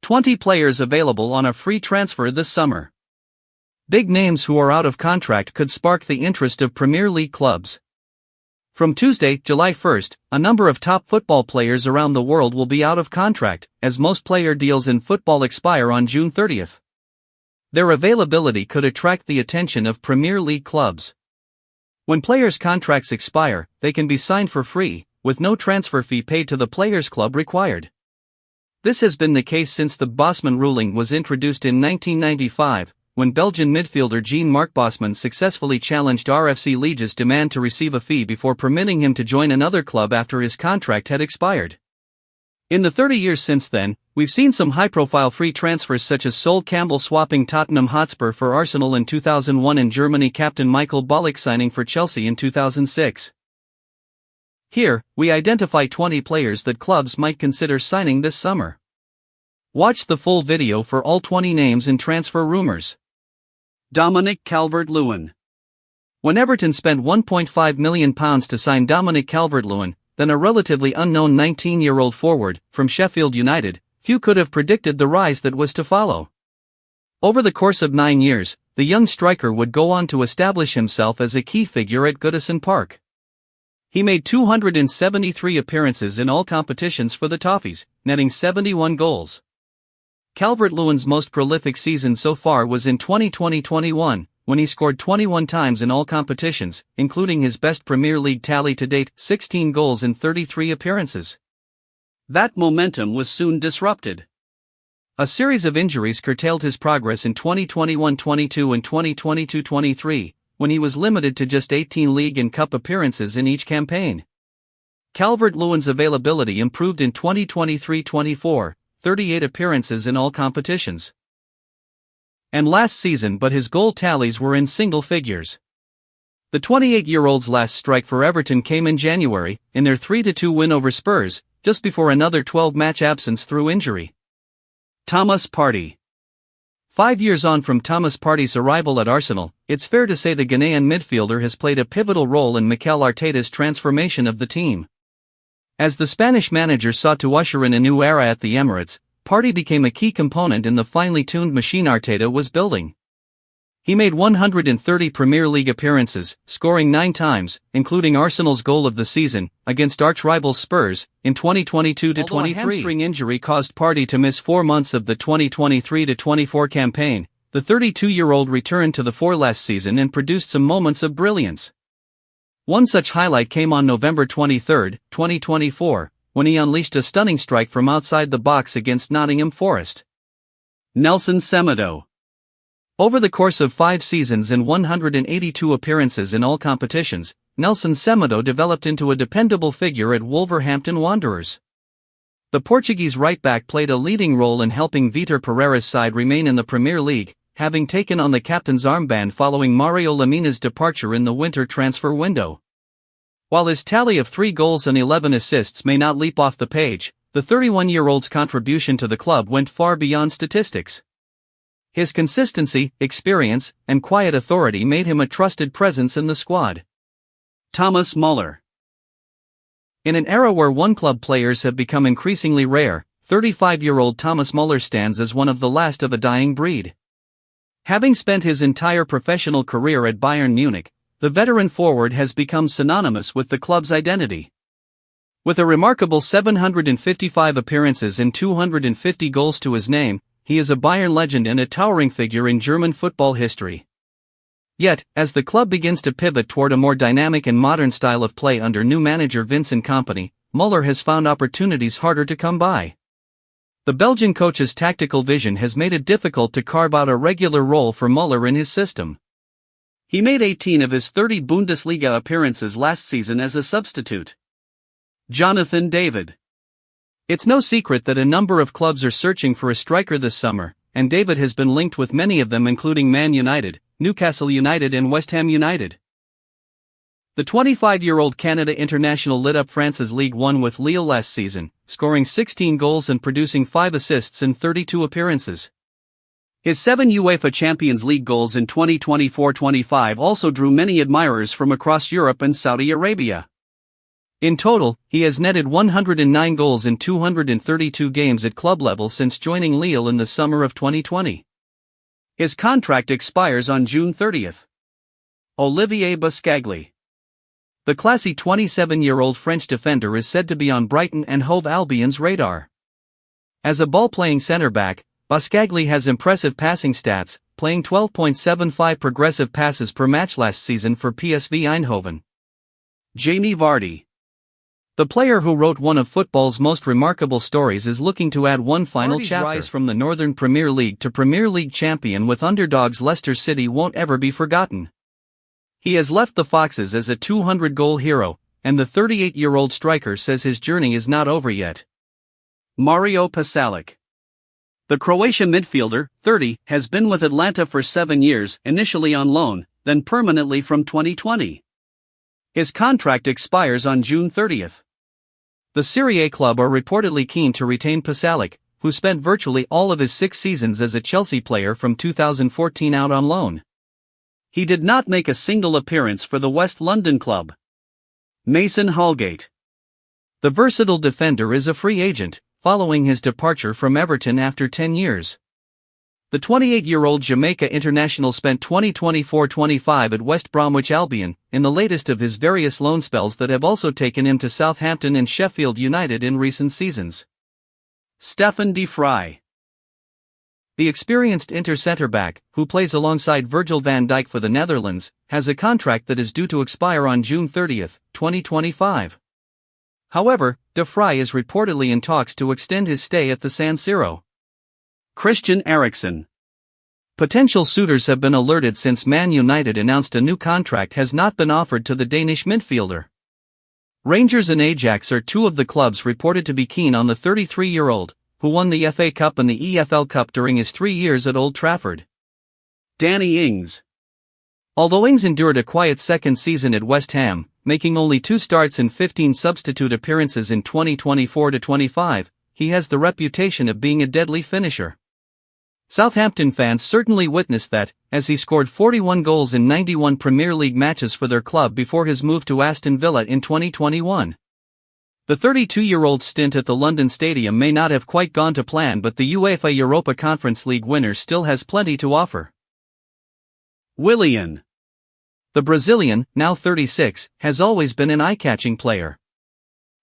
20 players available on a free transfer this summer. Big names who are out of contract could spark the interest of Premier League clubs. From Tuesday, July 1st, a number of top football players around the world will be out of contract, as most player deals in football expire on June 30th. Their availability could attract the attention of Premier League clubs. When players' contracts expire, they can be signed for free, with no transfer fee paid to the players' club required. This has been the case since the Bosman ruling was introduced in 1995, when Belgian midfielder Jean-Marc Bosman successfully challenged RFC Lige's demand to receive a fee before permitting him to join another club after his contract had expired. In the 30 years since then, we've seen some high-profile free transfers such as Sol Campbell swapping Tottenham Hotspur for Arsenal in 2001 and Germany captain Michael Ballack signing for Chelsea in 2006. Here, we identify 20 players that clubs might consider signing this summer. Watch the full video for all 20 names and transfer rumors. Dominic Calvert-Lewin. When Everton spent £1.5 million to sign Dominic Calvert-Lewin, then a relatively unknown 19-year-old forward from Sheffield United, few could have predicted the rise that was to follow. Over the course of 9 years, the young striker would go on to establish himself as a key figure at Goodison Park. He made 273 appearances in all competitions for the Toffees, netting 71 goals. Calvert-Lewin's most prolific season so far was in 2020-21, when he scored 21 times in all competitions, including his best Premier League tally to date, 16 goals in 33 appearances. That momentum was soon disrupted. A series of injuries curtailed his progress in 2021-22 and 2022-23, when he was limited to just 18 league and cup appearances in each campaign. Calvert-Lewin's availability improved in 2023-24, 38 appearances in all competitions. And last season, but his goal tallies were in single figures. The 28-year-old's last strike for Everton came in January, in their 3-2 win over Spurs, just before another 12-match absence through injury. Thomas Partey. 5 years on from Thomas Partey's arrival at Arsenal, it's fair to say the Ghanaian midfielder has played a pivotal role in Mikel Arteta's transformation of the team. As the Spanish manager sought to usher in a new era at the Emirates, Partey became a key component in the finely tuned machine Arteta was building. He made 130 Premier League appearances, scoring 9 times, including Arsenal's goal of the season, against arch-rivals Spurs, in 2022-23. Although a hamstring injury caused Partey to miss 4 months of the 2023-24 campaign, the 32-year-old returned to the fore last season and produced some moments of brilliance. One such highlight came on November 23, 2024, when he unleashed a stunning strike from outside the box against Nottingham Forest. Nelson Semedo. Over the course of 5 seasons and 182 appearances in all competitions, Nelson Semedo developed into a dependable figure at Wolverhampton Wanderers. The Portuguese right-back played a leading role in helping Vitor Pereira's side remain in the Premier League, having taken on the captain's armband following Mario Lemina's departure in the winter transfer window. While his tally of 3 goals and 11 assists may not leap off the page, the 31-year-old's contribution to the club went far beyond statistics. His consistency, experience, and quiet authority made him a trusted presence in the squad. Thomas Muller. In an era where one-club players have become increasingly rare, 35-year-old Thomas Muller stands as one of the last of a dying breed. Having spent his entire professional career at Bayern Munich, the veteran forward has become synonymous with the club's identity. With a remarkable 755 appearances and 250 goals to his name, he is a Bayern legend and a towering figure in German football history. Yet, as the club begins to pivot toward a more dynamic and modern style of play under new manager Vincent Kompany, Muller has found opportunities harder to come by. The Belgian coach's tactical vision has made it difficult to carve out a regular role for Muller in his system. He made 18 of his 30 Bundesliga appearances last season as a substitute. Jonathan David. It's no secret that a number of clubs are searching for a striker this summer, and David has been linked with many of them including Man United, Newcastle United and West Ham United. The 25-year-old Canada international lit up France's Ligue 1 with Lille last season, scoring 16 goals and producing 5 assists in 32 appearances. His 7 UEFA Champions League goals in 2024-25 also drew many admirers from across Europe and Saudi Arabia. In total, he has netted 109 goals in 232 games at club level since joining Lille in the summer of 2020. His contract expires on June 30th. Olivier Buscagli. The classy 27-year-old French defender is said to be on Brighton and Hove Albion's radar. As a ball-playing centre-back, Buscagli has impressive passing stats, playing 12.75 progressive passes per match last season for PSV Eindhoven. Jamie Vardy. The player who wrote one of football's most remarkable stories is looking to add one final chapter. Rise from the Northern Premier League to Premier League champion with underdogs Leicester City won't ever be forgotten. He has left the Foxes as a 200-goal hero, and the 38-year-old striker says his journey is not over yet. Mario Pasalic. The Croatian midfielder, 30, has been with Atlanta for 7 years, initially on loan, then permanently from 2020. His contract expires on June 30th. The Serie A club are reportedly keen to retain Pasalic, who spent virtually all of his 6 seasons as a Chelsea player from 2014 out on loan. He did not make a single appearance for the West London club. Mason Holgate. The versatile defender is a free agent, following his departure from Everton after 10 years. The 28-year-old Jamaica international spent 2024-25 at West Bromwich Albion, in the latest of his various loan spells that have also taken him to Southampton and Sheffield United in recent seasons. Stefan de Vrij. The experienced centre-back, who plays alongside Virgil van Dijk for the Netherlands, has a contract that is due to expire on June 30, 2025. However, de Vrij is reportedly in talks to extend his stay at the San Siro. Christian Eriksen. Potential suitors have been alerted since Man United announced a new contract has not been offered to the Danish midfielder. Rangers and Ajax are two of the clubs reported to be keen on the 33-year-old, who won the FA Cup and the EFL Cup during his 3 years at Old Trafford. Danny Ings. Although Ings endured a quiet second season at West Ham, making only 2 starts and 15 substitute appearances in 2024-25, he has the reputation of being a deadly finisher. Southampton fans certainly witnessed that, as he scored 41 goals in 91 Premier League matches for their club before his move to Aston Villa in 2021. The 32-year-old's stint at the London Stadium may not have quite gone to plan, but the UEFA Europa Conference League winner still has plenty to offer. Willian. The Brazilian, now 36, has always been an eye-catching player.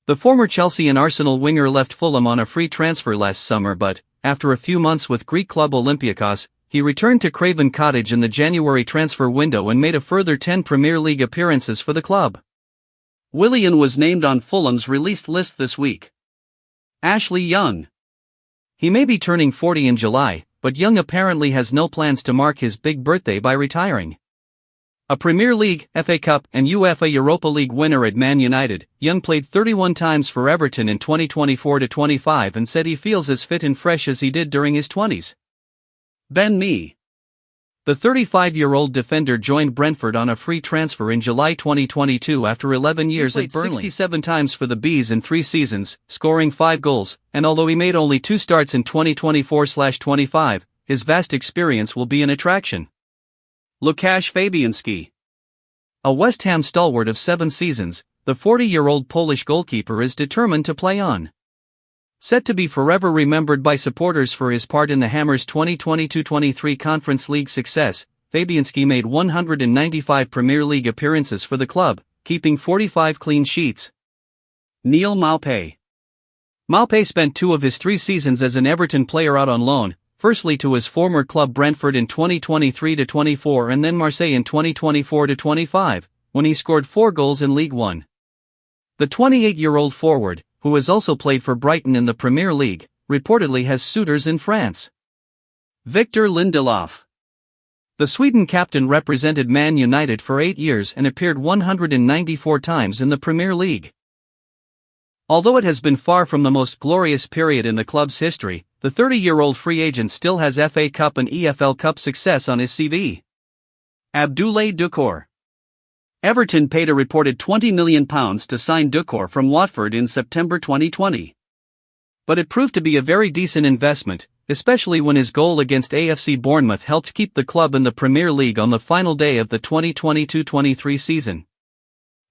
The former Chelsea and Arsenal winger left Fulham on a free transfer last summer, but, after a few months with Greek club Olympiacos, he returned to Craven Cottage in the January transfer window and made a further 10 Premier League appearances for the club. Willian was named on Fulham's released list this week. Ashley Young. He may be turning 40 in July, but Young apparently has no plans to mark his big birthday by retiring. A Premier League, FA Cup, and UEFA Europa League winner at Man United, Young played 31 times for Everton in 2024-25 and said he feels as fit and fresh as he did during his 20s. Ben Mee. The 35-year-old defender joined Brentford on a free transfer in July 2022 after 11 years at Burnley. He played 67 times for the Bees in 3 seasons, scoring 5 goals, and although he made only 2 starts in 2024-25, his vast experience will be an attraction. Łukasz Fabianski. A West Ham stalwart of 7 seasons, the 40-year-old Polish goalkeeper is determined to play on. Set to be forever remembered by supporters for his part in the Hammers' 2022-23 Conference League success, Fabianski made 195 Premier League appearances for the club, keeping 45 clean sheets. Neil Maupay. Maupay spent 2 of his 3 seasons as an Everton player out on loan, firstly to his former club Brentford in 2023-24 and then Marseille in 2024-25, when he scored 4 goals in League One. The 28-year-old forward, who has also played for Brighton in the Premier League, reportedly has suitors in France. Victor Lindelof. The Sweden captain represented Man United for 8 years and appeared 194 times in the Premier League. Although it has been far from the most glorious period in the club's history, the 30-year-old free agent still has FA Cup and EFL Cup success on his CV. Abdoulaye Doucouré. Everton paid a reported £20 million to sign Doucouré from Watford in September 2020. But it proved to be a very decent investment, especially when his goal against AFC Bournemouth helped keep the club in the Premier League on the final day of the 2022-23 season.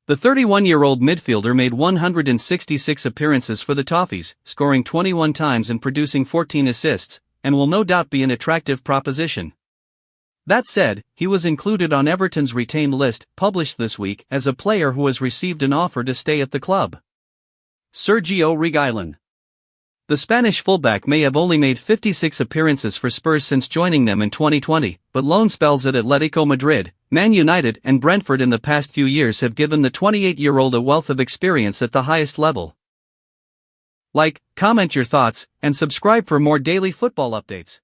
The 31-year-old midfielder made 166 appearances for the Toffees, scoring 21 times and producing 14 assists, and will no doubt be an attractive proposition. That said, he was included on Everton's retained list, published this week, as a player who has received an offer to stay at the club. Sergio Reguilón. The Spanish fullback may have only made 56 appearances for Spurs since joining them in 2020, but loan spells at Atletico Madrid, Man United and Brentford in the past few years have given the 28-year-old a wealth of experience at the highest level. Like, comment your thoughts, and subscribe for more daily football updates.